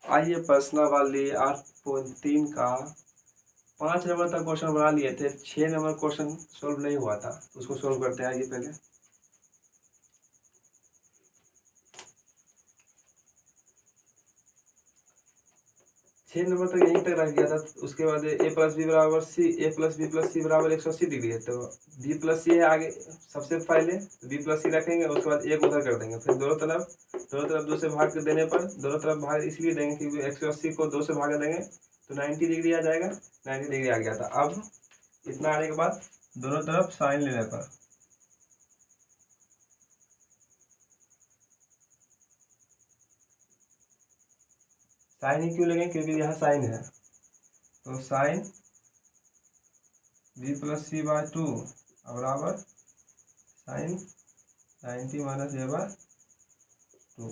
आइए प्रश्नावली 8.3 का 5 नंबर तक क्वेश्चन बना लिए थे, 6 नंबर क्वेश्चन सोल्व नहीं हुआ था, उसको सोल्व करते हैं। आइए पहले 6 नंबर तक यहीं तक रह गया था। उसके बाद a प्लस बी बराबर सी, a प्लस बी प्लस सी बराबर 180 डिग्री है, तो b प्लस सी है आगे सबसे पहले, तो b प्लस सी रखेंगे, उसके बाद एक उधर कर देंगे, फिर दोनों तरफ 2 से भाग देने पर, दोनों तरफ भाग इसलिए देंगे क्योंकि 180 को 2 से भाग देंगे तो 90 डिग्री आ जाएगा। 90 डिग्री आ गया था। अब इतना आने के बाद दोनों तरफ साइन लेने पर साइन ही क्यों लेंगे, क्योंकि यहाँ साइन है, तो sine b plus C by 2 बराबर साइन 90 माइनस a बाय 2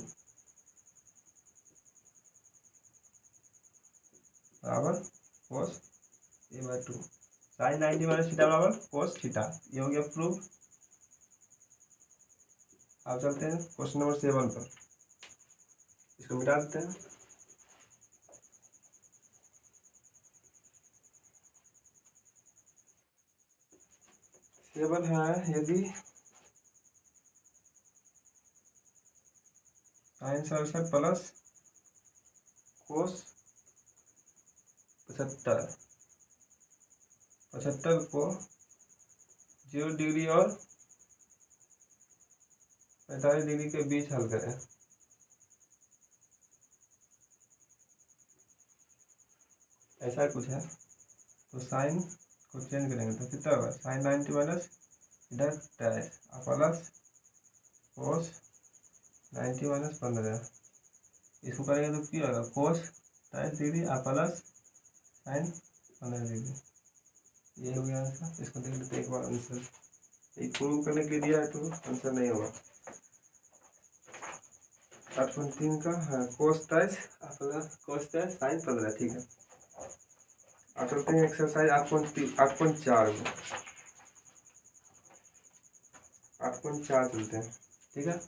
बराबर cos a by 2। Sine 90 minus theta बराबर कोस थीटा। ये हो गया प्रूफ। अब चलते हैं क्वेश्चन नंबर 7 पर, इसको मिटा देते हैं। सेवन है, यदि साइन 67 प्लस कोस 75 को 0 डिग्री और 45 डिग्री के बीच हल करें। ऐसा कुछ है, तो साइन को चेंज करेंगे तो कितना होगा, साइन 90 माइनस इधर डैश प्लस कोस 90 माइनस 15, इसको करेंगे तो क्या होगा, कोस 30 डिग्री प्लस साइन 15 डिग्री। ये हो गया आंसर। इसको देख लेते एक बार आंसर, एक प्रूव करने के लिए दिया है तो आंसर नहीं होगा। 8.3 का है कोस 23 प्लस कोस 23 साइन 15, ठीक है। अब चलते हैं एक्सरसाइज 8.4 में, 8.4 चलते हैं, ठीक है।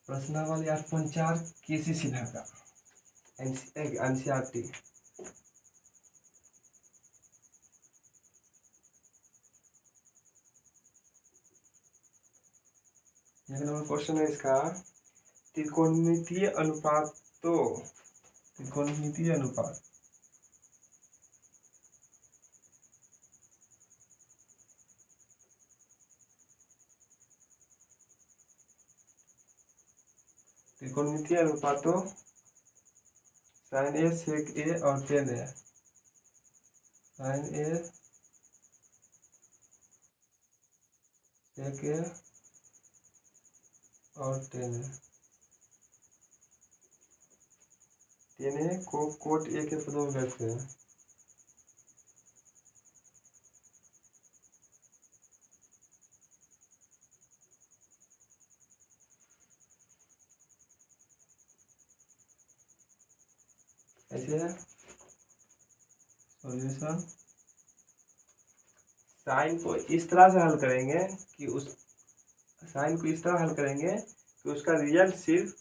प्रश्नावली 8.4 केसी सिन्हा का एनसीईआरटी। एक नंबर क्वेश्चन है इसका, त्रिकोणमितीय अनुपातों, त्रिकोणमितीय अनुपात त्रिकोणमितीय अनुपातों साइन ए सेक ए और टेन ए, साइन ए सेक ए और टेन ए को कोट ए के पदों में व्यक्त करें। ऐसे है सॉल्यूशन, साइन को इस तरह से हल करेंगे कि उस साइन को इस तरह हल करेंगे कि उसका रिजल्ट सिर्फ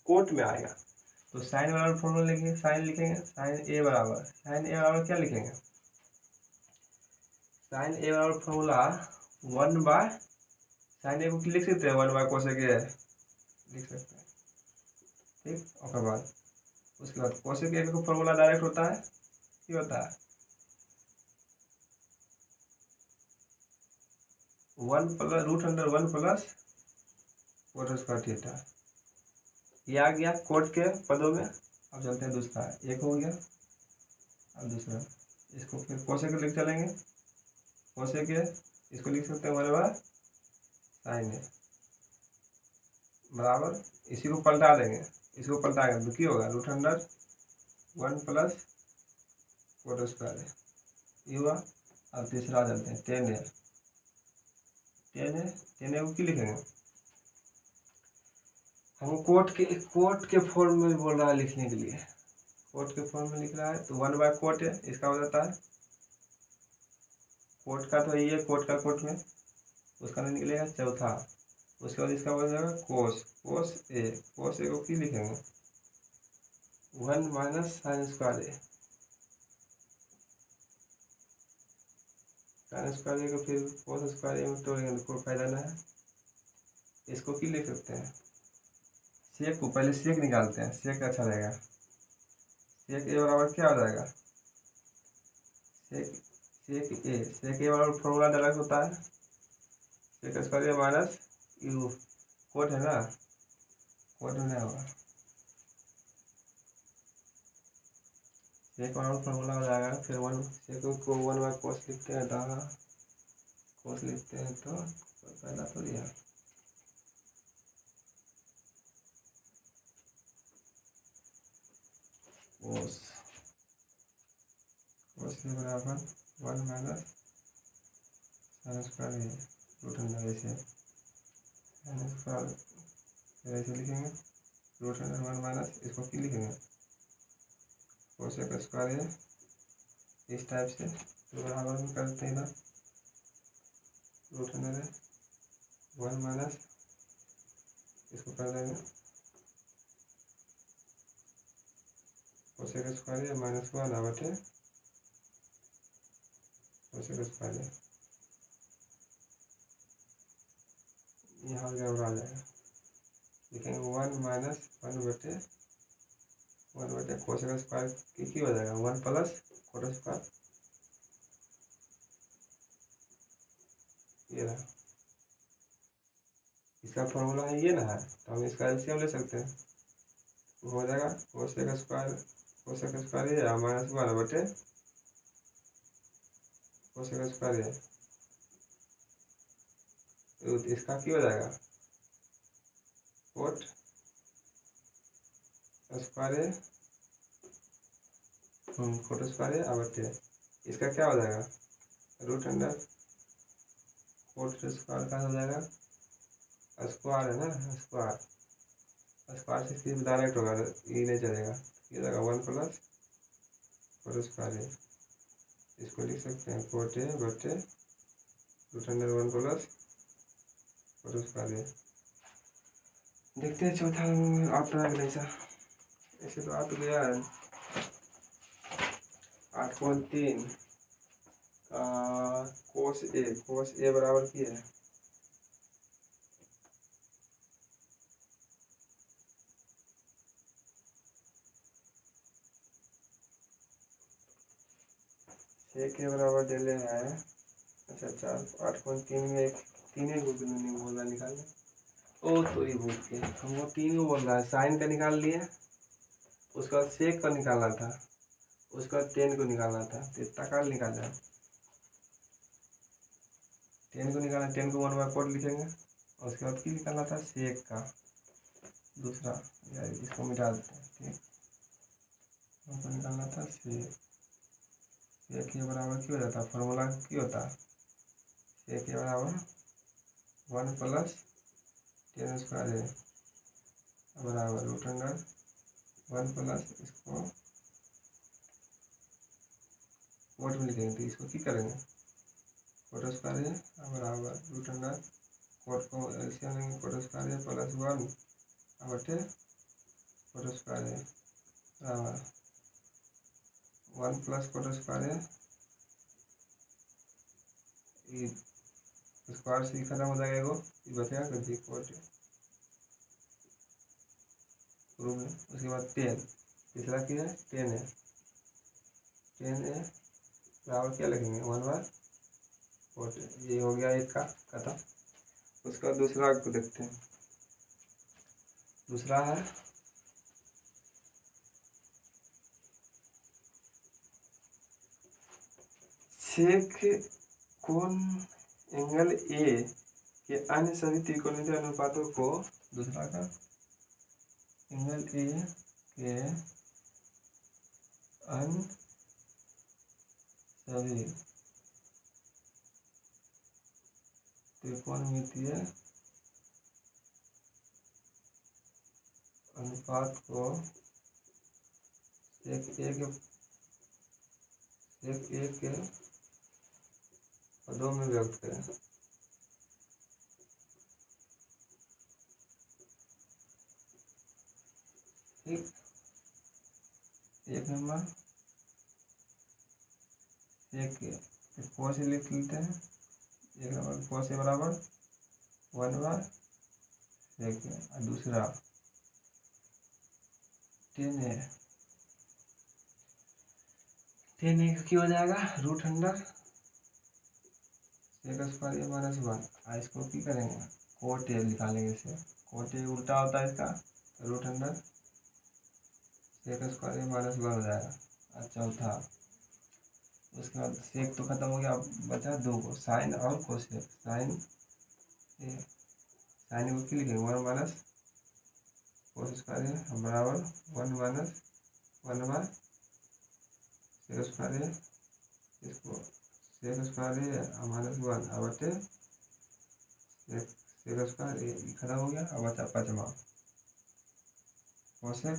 कोट में आएगा। तो साइन बराबर फॉर्मूला लिखेंगे, साइन लिखेंगे, साइन ए बराबर क्या लिखेंगे, साइन ए बराबर फॉर्मूला 1 बाय साइन ए को लिख सकते हैं 1 बाय कोसेक ए लिख सकते हैं, ठीक। उसके बाद कोसेक ए का फॉर्मूला डायरेक्ट होता है, क्या होता है, 1 plus √1 plus cot square theta. ये आ गया कोट के पदों में। अब चलते हैं दूसरा, एक हो गया, अब दूसरा इसको फिर कोसेक लिख चलेंगे, कोसेक इसको लिख सकते हैं 1 बाय साइन ए बराबर, इसी को पलटा देंगे, इसको पलटाएंगे तो क्या होगा, √1 प्लस कोट स्क्वायर ये हुआ। अब तीसरा चलते हैं, टेन ए को क्यों लिखेंगे, हम कोट के फॉर्म में बोल रहा है लिखने के लिए, कोट के फॉर्म में लिख रहा है, तो 1 बाय कोट है, इसका हो जाता है कोट का, तो ये कोट का कोट में उसका नहीं निकलेगा चौथा, उसके बाद इसका बन जाएगा कोस कोस ए को की लिखेंगे 1 माइनस साइन स्क्वायर ए। साइन स्क्वायर ए को फिर कोस स्क्वायर ए में तोड़ेंगे तो कोई फायदा ना है। इसको की लिख सकते हैं सेक को, पहले सेक निकालते हैं, सेक अच्छा रहेगा। सेक ए बराबर क्या हो जाएगा, सेक ए बराबर फॉर्मूला अलग होता है सेक स्क्वायर ए माइनस यू, कोट है ना, कोट में नहीं होगा, सेक बराबर फॉर्मूला हो जाएगा। फिर वन सेक को 1 बाय कोस लिखते हैं तो कोस लिखते हैं तो पहला तो लिया कोस के बराबर 1 माइनस साइन स्क्वायर ए रूट अंडर ऐसे साइन स्क्वायर ऐसे लिखेंगे रूट अंडर 1 माइनस इसको की लिखेंगे कोसेक स्क्वायर ए इस टाइप से तो बराबर में करते हैं इधर रूट अंडर 1 माइनस इसको कर देंगे कोसेक स्क्वायर ए माइनस 1 बटे कोसेक स्क्वायर ए, यहाँ गड़बड़ आ जाएगा, लिखेंगे 1 माइनस 1 बटे कोसेक स्क्वायर की हो जाएगा 1 प्लस कोट स्क्वायर, ये रहा इसका फॉर्मूला है ये ना है तो हम इसका एलसीएम ले सकते हैं, हो जाएगा कोसेक स्क्वायर ये माइनस 1 बटे कोसेक स्क्वायर ये, तो इसका क्या हो जाएगा कोट स्क्वायर ए कोट स्क्वायर ए बटे इसका क्या हो जाएगा रूट अंडर कोट स्क्वायर का हो जाएगा स्क्वायर है ना, स्क्वायर से सिर्फ डायरेक्ट होगा, ये नहीं चलेगा, ये जाएगा 1 प्लस कोट स्क्वायर ए, इसको लिख सकते हैं कोट ए बटे root under 1 plus cot square A. देखते हैं चौथा आता है नहीं सर, ऐसे तो आ तो गया है 8.3 कोस ए बराबर की है सेक के बराबर दे ले है। अच्छा 8.3 में एक 3 को बोल रहा निकालने, ओ सॉरी भूल के हम वो 3 को बोल रहा है, साइन का निकाल लिए, उसके बाद सेक का निकालना था, उसके बाद 10 को निकालना था, तो इतना का निकाला 10 को निकालना, 10 को 1 बाय कोट लिखेंगे और उसके बाद की निकालना था सेक का दूसरा, यार इसको मिटा देते हैं ठीक, हमको निकालना था सेक के बराबर क्यों हो जाता, फॉर्मूला क्यों होता सेक के बराबर 1 प्लस 10 स्क्वायर ए बराबर रूट अंडर 1 प्लस इसको कोट में लिखेंगे तो इसको की करेंगे कोट स्क्वायर ए बराबर रूट अंडर कोट को एलसीएम लेंगे कोट स्क्वायर ए प्लस 1 बटे कोट स्क्वायर ए बराबर 1 प्लस कोट स्क्वायर ए स्क्वायर से खत्म हो जाएगा, एगो ये बचेगा कर दी कोट शुरू में, उसके बाद 10 तीसरा क्या है 10 है, 10 है बराबर क्या लिखेंगे 1 बाय कोट, ये हो गया एक का खत्म। उसका दूसरा को देखते हैं, दूसरा है सेक कोण एंगल ए के अन्य सभी त्रिकोणमितीय अनुपातों को, दूसरा का एंगल ए के अन्य सभी त्रिकोणमितीय अनुपात को एक के पदों में व्यक्त करें। ठीक। एक नंबर एक को से लिख लेते हैं। एक नंबर को से बराबर 1/2 और दूसरा 10a। 10a का क्या हो जाएगा √100 सेक स्क्वायर a माइनस 1। इसको क्या करेंगे कोट ए निकालेंगे। इसे कोट ए उल्टा होता है इसका, √100 सेक स्क्वायर a माइनस 1 हो जाएगा। और चौथा उसके बाद सेक तो खत्म हो गया, बचा दो को साइन और कोसेक। साइन ए साइन को क्या लिखेंगे 1 माइनस कोस स्क्वायर ए बराबर 1 माइनस 1/सेक स्क्वायर ए। इसको सेक स्क्वायर ए माइनस 1 अब बटे सेक स्क्वायर ए खत्म हो गया। अब बचा पाँचवा कोसेक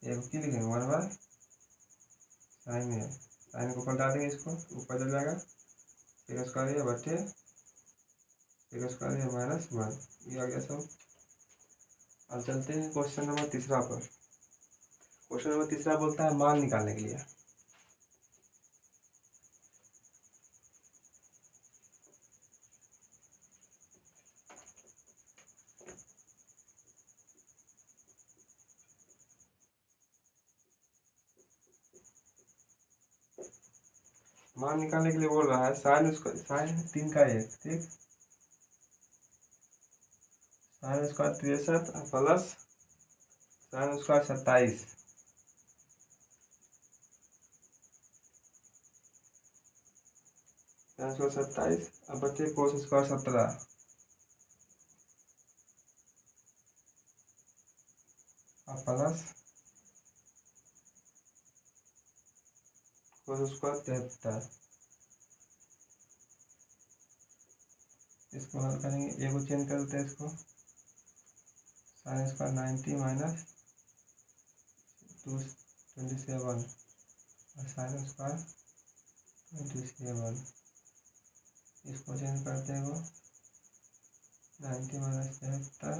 ए को क्या लिखेंगे 1/साइन ए। साइन को ऊपर डालेंगे, इसको ऊपर चल जाएगा सेक स्क्वायर ए बटे सेक स्क्वायर ए माइनस 1। ये आ गया सब। अब चलते हैं क्वेश्चन नंबर तीसरा पर। क्वेश्चन नंबर तीसरा बोलता है मान निकालने के लिए। मान निकालने के लिए बोल रहा है साइन 3 का 1 ठीक, sine square 63 plus sine square 27। Sine square 27 अब बच्चे कोस स्क्वायर 17 और प्लस कोस स्क्वायर 73। इसको हल करेंगे, ए को चेंज कर देते हैं। इसको साइन स्क्वायर 90 माइनस 27 और साइन स्क्वायर 27। इसको चेंज करते हैं, वो 90 माइनस 73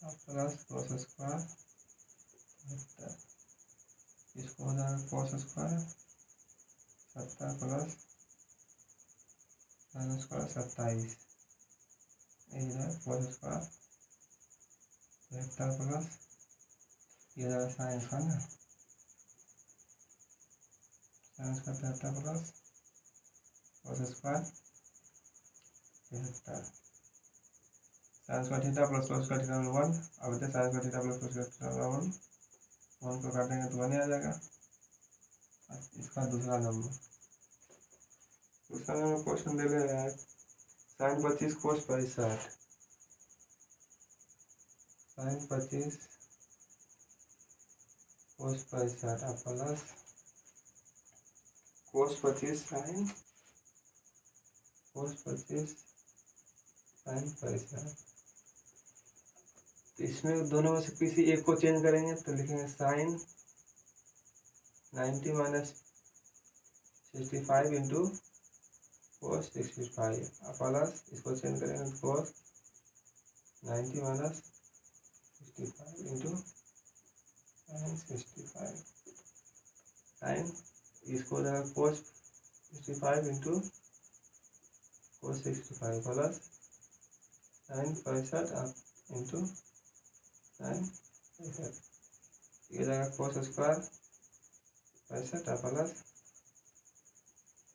और प्लस कोस स्क्वायर 73। इसको हो जाएगा cos square 70 plus sine square 27। इधर कोस स्क्वायर 73 प्लस ये जाएगा साइन स्क्वायर ना, sine square 73 plus cos square 73। Sign square theta plus cos square theta 1। अब बचे sign square theta plus cos square theta 1 को काटेंगे तो 1 आ जाएगा। इसका दूसरा नंबर क्वेश्चन दे रहे हैं sine 25 cos 65। Sine 25 cos 65 plus cos 25 sine cos 25 sine 65। तो इसमें दोनों में से किसी एक को चेंज करेंगे तो लिखेंगे sine 90 minus 65 into cos 65 plus इसको चेंज करेंगे तो cos 90 minus 65 into sine 65। Sine इसको जाएगा cos 65 into cos 65 plus sine 65 into sine 65। ये जाएगा cos square 65 plus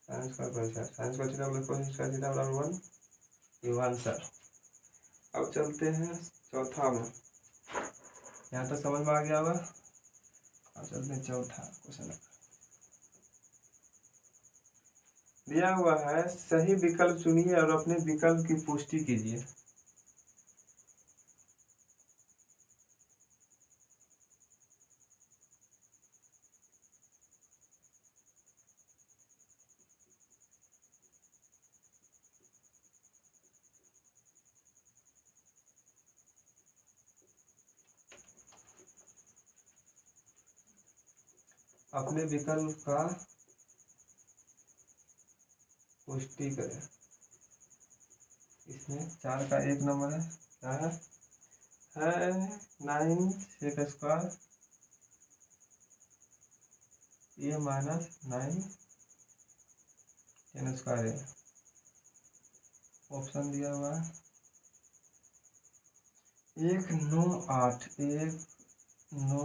sine square 65। Sine square theta plus cos square theta बराबर 1। ये आंसर। अब चलते हैं चौथा में। यहाँ तक समझ में आ गया होगा। अब चलते हैं चौथा क्वेश्चन। दिया हुआ है सही विकल्प चुनिए और अपने विकल्प की पुष्टि कीजिए। अपने विकल्प का पुष्टि करें। इसमें 4 का 1 नंबर है, क्या है है 9 सेक स्क्वायर ए माइनस 9 टेन स्क्वायर ए। ऑप्शन दिया हुआ है 1 9 8, 1 9,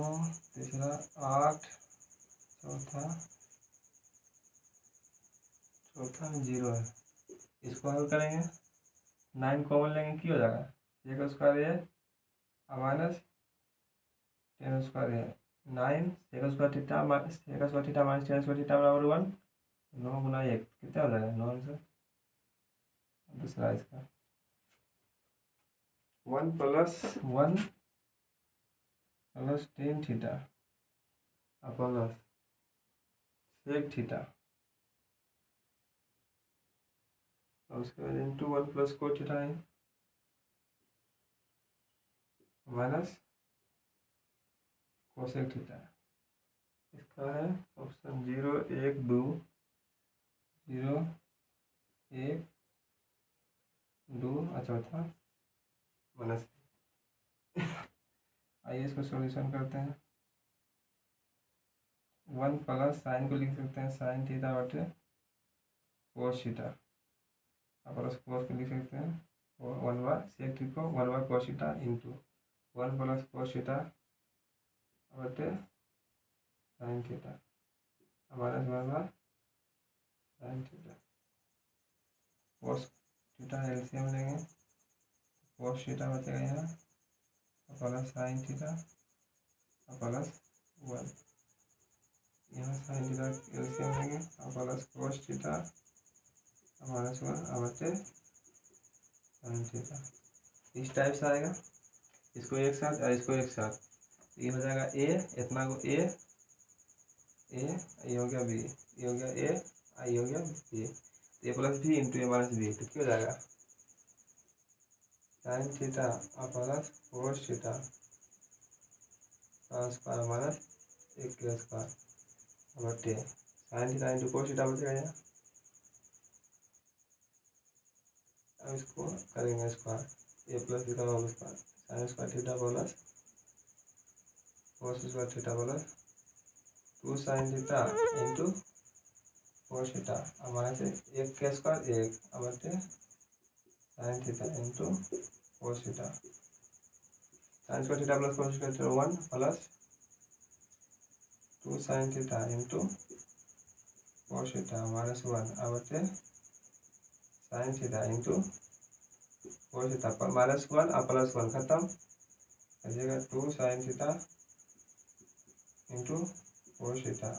तीसरा 8, चौथा में 0 है। इसको हल करेंगे 9 कॉमन लेंगे की हो जाएगा sec square A minus tan square a. 9 sec square theta minus tan square theta बराबर 1। 9 गुना 1 कितना हो जाएगा 9 से। दूसरा इसका 1 plus 1 plus tan theta plus sec theta और उसके बाद इंटू 1 प्लस कोट थीटा है माइनस कोसेक थीटा। इसका है ऑप्शन 0 1 2 0 1 2 चौथा माइनस। आइए इसको सॉल्यूशन करते हैं। 1 प्लस साइन को लिख सकते हैं साइन थीटा बटे कोस थीटा प्लस कोस को लिख सकते हैं 1 बार सेक थीटा को 1 बार cos theta into 1 plus cos theta बटे साइन थीटा माइनस 1 बार sine theta. Cos theta LCM लेंगे कोस थीटा बचेगा यहाँ प्लस साइन थीटा प्लस 1। यहाँ साइन थीटा एलसीएम लेंगे प्लस कोस थीटा माइनस 1 बटे साइन थीटा। इस टाइप से आएगा। इसको एक साथ और इसको एक साथ ये हो जाएगा ए इतना को ए ये हो गया बी ये हो गया ए आई हो गया b a plus b into a minus b तो क्या हो जाएगा sine theta plus cos theta square minus 1 के स्क्वायर बटे sine theta into cos theta बचेगा यहाँ। अब इसको करेंगे स्क्वायर ए प्लस बी का whole square sine square theta plus cos square theta plus 2 sine theta into cos theta minus 1 के square 1 बटे sine theta into cos theta sign square theta plus cos square theta 1 plus 2 sine theta into cos theta minus 1 बटे sine theta into cos theta पर minus 1 plus 1 खत्म हो जाएगा 2 sine theta into cos theta